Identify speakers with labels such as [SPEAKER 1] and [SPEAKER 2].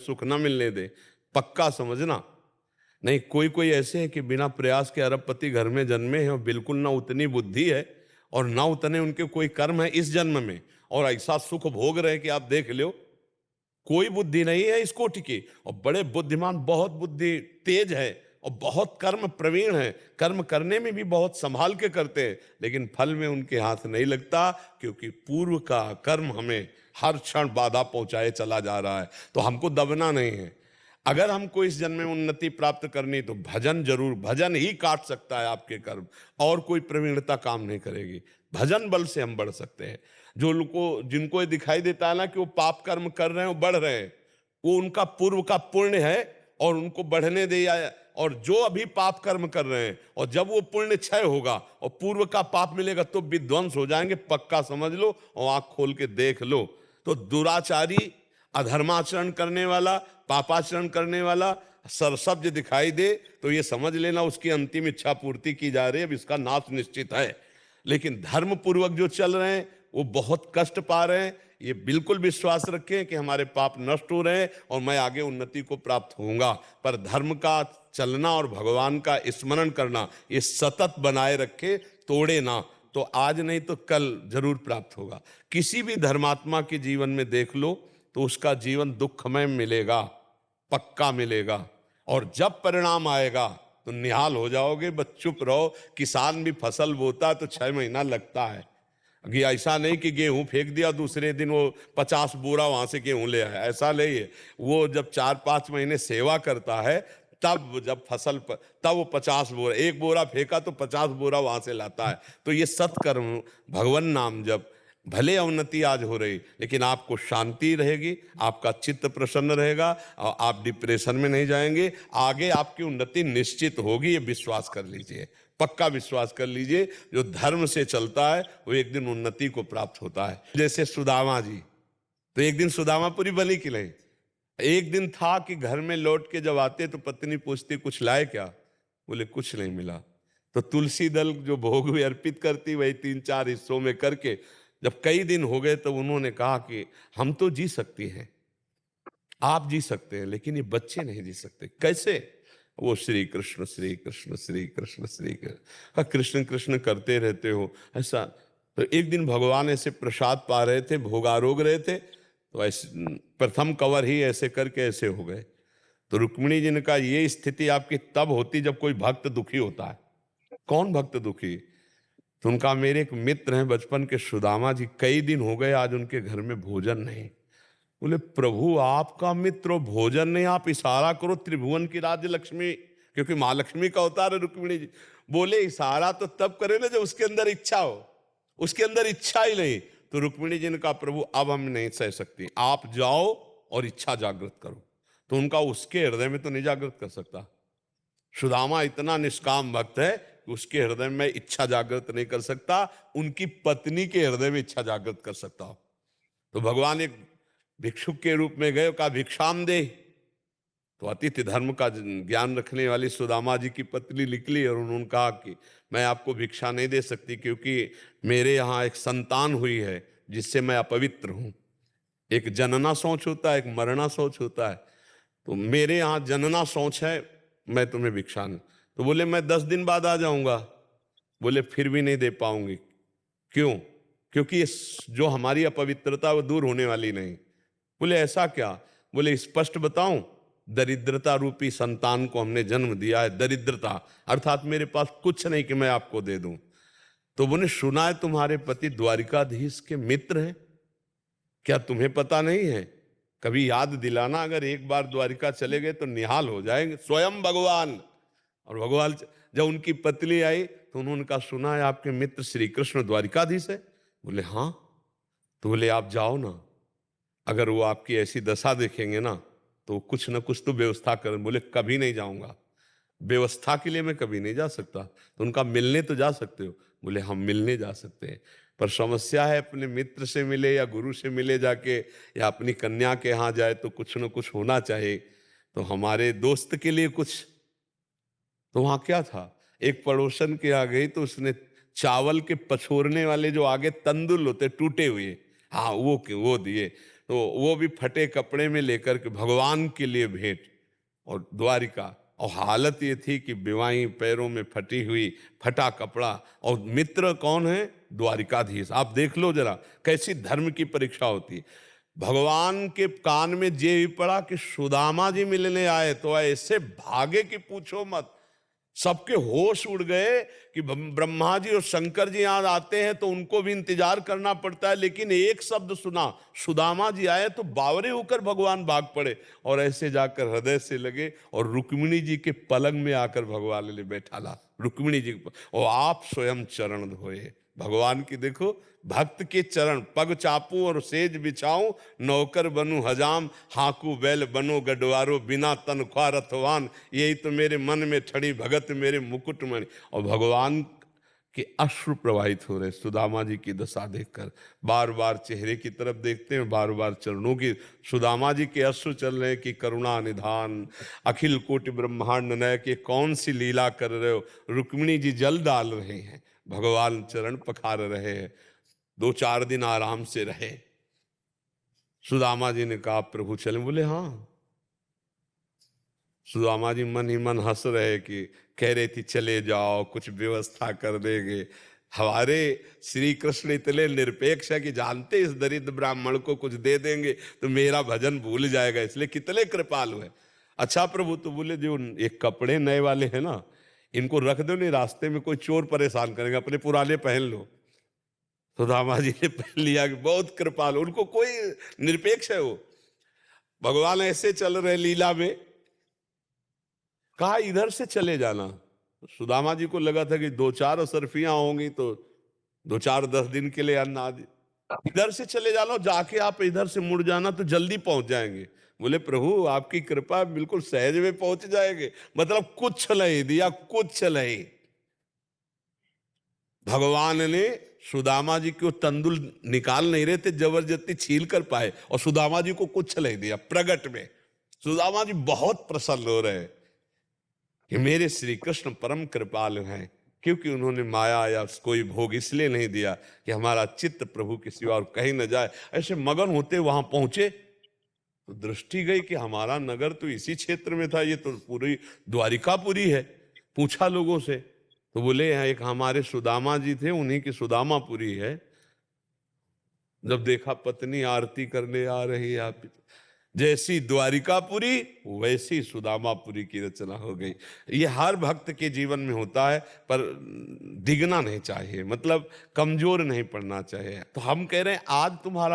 [SPEAKER 1] सुख ना मिलने दे। पक्का समझना। नहीं, कोई कोई ऐसे हैं कि बिना प्रयास के अरबपति घर में जन्मे हैं और बिल्कुल ना उतनी बुद्धि है और ना उतने उनके कोई कर्म है इस जन्म में, और ऐसा सुख भोग रहे हैं कि आप देख लो, कोई बुद्धि नहीं है इस कोटि की, और बड़े बुद्धिमान, बहुत बुद्धि तेज है और बहुत कर्म प्रवीण है, कर्म करने में भी बहुत संभाल के करते हैं, लेकिन फल में उनके हाथ नहीं लगता, क्योंकि पूर्व का कर्म हमें हर क्षण बाधा पहुंचाए चला जा रहा है। तो हमको दबना नहीं है। अगर हमको इस जन्म में उन्नति प्राप्त करनी तो भजन जरूर, भजन ही काट सकता है आपके कर्म, और कोई प्रवीणता काम नहीं करेगी। भजन बल से हम बढ़ सकते हैं। जो लोग को, जिनको ये दिखाई देता है ना कि वो पाप कर्म कर रहे हैं, वो बढ़ रहे हैं, वो उनका पूर्व का पुण्य है और उनको बढ़ने दे। और जो अभी पाप कर्म कर रहे हैं, और जब वो पुण्य क्षय होगा और पूर्व का पाप मिलेगा तो विध्वंस हो जाएंगे, पक्का समझ लो और आंख खोल के देख लो। तो दुराचारी, अधर्माचरण करने वाला, पापाचरण करने वाला सरसब्ज दिखाई दे तो ये समझ लेना उसकी अंतिम इच्छा पूर्ति की जा रही है, अब इसका नाश निश्चित है। लेकिन धर्म पूर्वक जो चल रहे हैं वो बहुत कष्ट पा रहे हैं। ये बिल्कुल विश्वास रखें कि हमारे पाप नष्ट हो रहे हैं और मैं आगे उन्नति को प्राप्त होऊंगा। पर धर्म का चलना और भगवान का स्मरण करना ये सतत बनाए रखे, तोड़े ना, तो आज नहीं तो कल जरूर प्राप्त होगा। किसी भी धर्मात्मा के जीवन में देख लो तो उसका जीवन दुखमय मिलेगा, पक्का मिलेगा, और जब परिणाम आएगा तो निहाल हो जाओगे। बस चुप रहो। किसान भी फसल बोता तो 6 महीना लगता है। कि ऐसा नहीं कि गेहूं फेंक दिया दूसरे दिन वो 50 बोरा वहां से गेहूं ले आया, ऐसा नहीं है। वो जब 4-5 महीने सेवा करता है, तब जब फसल तब वो 50 बोरा, एक बोरा फेंका तो 50 बोरा वहां से लाता है। तो ये सत्कर्म, भगवान नाम जब, भले अवनति आज हो रही लेकिन आपको शांति रहेगी, आपका चित्त प्रसन्न रहेगा और आप डिप्रेशन में नहीं जाएंगे। आगे आपकी उन्नति निश्चित होगी, ये विश्वास कर लीजिए, पक्का विश्वास कर लीजिए। जो धर्म से चलता है वो एक दिन उन्नति को प्राप्त होता है। जैसे सुदामा जी, तो एक दिन सुदामापुरी बनी कि नहीं? एक दिन था कि घर में लौट के जब आते तो पत्नी पूछती कुछ लाए क्या? बोले कुछ नहीं मिला। तो तुलसी दल जो भोग भी अर्पित करती वही 3-4 हिस्सों में करके, जब कई दिन हो गए तो उन्होंने कहा कि हम तो जी सकती हैं, आप जी सकते हैं, लेकिन ये बच्चे नहीं जी सकते। कैसे? वो श्री कृष्ण श्री कृष्ण श्री कृष्ण श्री कृष्ण, कृष्ण कृष्ण करते रहते हो ऐसा। तो एक दिन भगवान ऐसे प्रसाद पा रहे थे, भोगारोग रहे थे, तो ऐसे प्रथम कवर ही ऐसे करके ऐसे हो गए। तो रुक्मिणी जी ने कहा ये स्थिति आपकी तब होती जब कोई भक्त दुखी होता है। कौन भक्त दुखी? तो उनका, मेरे एक मित्र हैं बचपन के सुदामा जी, कई दिन हो गए आज उनके घर में भोजन नहीं। बोले प्रभु आपका मित्र भोजन नहीं, आप इशारा करो त्रिभुवन की राज्य लक्ष्मी, क्योंकि महालक्ष्मी का अवतार है रुक्मिणी जी। बोले इशारा तो तब करे ना जब उसके अंदर इच्छा हो, उसके अंदर इच्छा ही नहीं। तो रुक्मिणी जी ने कहा प्रभु अब हम नहीं सह सकती, आप जाओ और इच्छा जागृत करो। तो उनका उसके हृदय में तो नहीं जागृत कर सकता। सुदामा इतना निष्काम भक्त है कि उसके हृदय में इच्छा जागृत नहीं कर सकता, उनकी पत्नी के हृदय में इच्छा जागृत कर सकता। तो भगवान एक भिक्षुक के रूप में गए, कहा भिक्षाम दे। तो अतिथि धर्म का ज्ञान रखने वाली सुदामा जी की पत्नी निकली और उन्होंने कहा कि मैं आपको भिक्षा नहीं दे सकती, क्योंकि मेरे यहाँ एक संतान हुई है जिससे मैं अपवित्र हूँ। एक जनना शौच होता है, एक मरना शौच होता है। तो मेरे यहाँ जनना शौच है, मैं तुम्हें भिक्षा नहीं। तो बोले मैं 10 दिन बाद आ जाऊंगा। बोले फिर भी नहीं दे पाऊंगी। क्यों? क्योंकि ये जो हमारी अपवित्रता वो दूर होने वाली नहीं। बोले ऐसा क्या? बोले स्पष्ट बताऊं, दरिद्रता रूपी संतान को हमने जन्म दिया है। दरिद्रता अर्थात मेरे पास कुछ नहीं कि मैं आपको दे दूं। तो बोले सुना है तुम्हारे पति द्वारिकाधीश के मित्र हैं, क्या तुम्हें पता नहीं है? कभी याद दिलाना, अगर एक बार द्वारिका चले गए तो निहाल हो जाएंगे स्वयं भगवान। और भगवान जब उनकी पत्नी आई तो उन्होंने कहा सुना है आपके मित्र श्री कृष्ण द्वारिकाधीश है? बोले हाँ। तो बोले आप जाओ ना, अगर वो आपकी ऐसी दशा देखेंगे ना तो कुछ ना कुछ तो व्यवस्था करें। बोले कभी नहीं जाऊंगा, व्यवस्था के लिए मैं कभी नहीं जा सकता। तो उनका मिलने तो जा सकते हो? बोले हम मिलने जा सकते हैं, पर समस्या है अपने मित्र से मिले या गुरु से मिले जाके, या अपनी कन्या के यहाँ जाए तो कुछ ना कुछ होना चाहिए। तो हमारे दोस्त के लिए कुछ, तो वहां क्या था, एक पड़ोसन के आ गई तो उसने चावल के पछोरने वाले जो आगे तंदुल होते टूटे हुए, हाँ वो दिए। तो वो भी फटे कपड़े में लेकर के भगवान के लिए भेंट, और द्वारिका। और हालत ये थी कि बिवाई पैरों में फटी हुई, फटा कपड़ा, और मित्र कौन है? द्वारिकाधीश। आप देख लो जरा कैसी धर्म की परीक्षा होती है। भगवान के कान में जे भी पड़ा कि सुदामा जी मिलने आए, तो ऐसे भागे कि पूछो मत। सबके होश उड़ गए कि ब्रह्मा जी और शंकर जी यहां आते हैं तो उनको भी इंतजार करना पड़ता है, लेकिन एक शब्द सुना, सुदामा जी आए, तो बावरे होकर भगवान भाग पड़े और ऐसे जाकर हृदय से लगे और रुक्मिणी जी के पलंग में आकर भगवान ने बैठा ला, रुक्मिणी जी और आप स्वयं चरण धोए। भगवान की देखो, भक्त के चरण, पग चापू और सेज बिछाऊं, नौकर बनूं हजाम, हाकू बैल बनो गडवारो, बिना तनख्वाह रथवान, यही तो मेरे मन में ठड़ी भगत मेरे मुकुटमणि। और भगवान के अश्रु प्रवाहित हो रहे सुदामा जी की दशा देखकर। बार बार चेहरे की तरफ देखते हैं, बार बार चरणों की। सुदामा जी के अश्रु चल रहे कि करुणा निधान, अखिल कोटि ब्रह्मांड नय के कौन सी लीला कर रहे हो। रुक्मिणी जी जल डाल रहे हैं, भगवान चरण पखार रहे हैं। 2-4 दिन आराम से रहे। सुदामा जी ने कहा प्रभु चलें? बोले हाँ। सुदामा जी मन ही मन हंस रहे कि कह रही थी चले जाओ, कुछ व्यवस्था कर देंगे। हमारे श्री कृष्ण इतने निरपेक्ष है कि जानते इस दरिद्र ब्राह्मण को कुछ दे देंगे तो मेरा भजन भूल जाएगा, इसलिए कितने कृपालु है। अच्छा प्रभु, तो बोले जो एक कपड़े नए वाले हैं ना, इनको रख दो, नहीं रास्ते में कोई चोर परेशान करेंगे, अपने पुराने पहन लो। सुदामा जी ने पहन लिया कि बहुत कृपालु, उनको कोई निरपेक्ष है वो। भगवान ऐसे चल रहे लीला में, कहा इधर से चले जाना। सुदामा जी को लगा था कि 2-4 असरफियां होंगी तो 2-4-10 दिन के लिए अन्न आदि, इधर से चले जाना, जाके आप इधर से मुड़ जाना तो जल्दी पहुंच जाएंगे। बोले प्रभु आपकी कृपा, बिल्कुल सहज में पहुंच जाएंगे। मतलब कुछ नहीं दिया, कुछ नहीं। भगवान ने सुदामा जी को तंदुल निकाल नहीं रहे थे, जबरदस्ती छील कर पाए, और सुदामा जी को कुछ नहीं दिया प्रगट में। सुदामा जी बहुत प्रसन्न हो रहे हैं कि मेरे श्री कृष्ण परम कृपालु हैं, क्योंकि उन्होंने माया या कोई भोग इसलिए नहीं दिया कि हमारा चित्त प्रभु के सिवा और कहीं न जाए। ऐसे मगन होते वहां पहुंचे तो दृष्टि गई कि हमारा नगर तो इसी क्षेत्र में था, ये तो पूरी द्वारिकापुरी है। पूछा लोगों से तो बोले यहाँ एक हमारे सुदामा जी थे, उन्हीं की सुदामापुरी है। जब देखा पत्नी आरती करने आ रही है, आप जैसी द्वारिकापुरी वैसी सुदामापुरी की रचना हो गई। ये हर भक्त के जीवन में होता है, पर डिगना नहीं चाहिए, मतलब कमजोर नहीं पड़ना चाहिए। तो हम कह रहे हैं आज तुम्हारा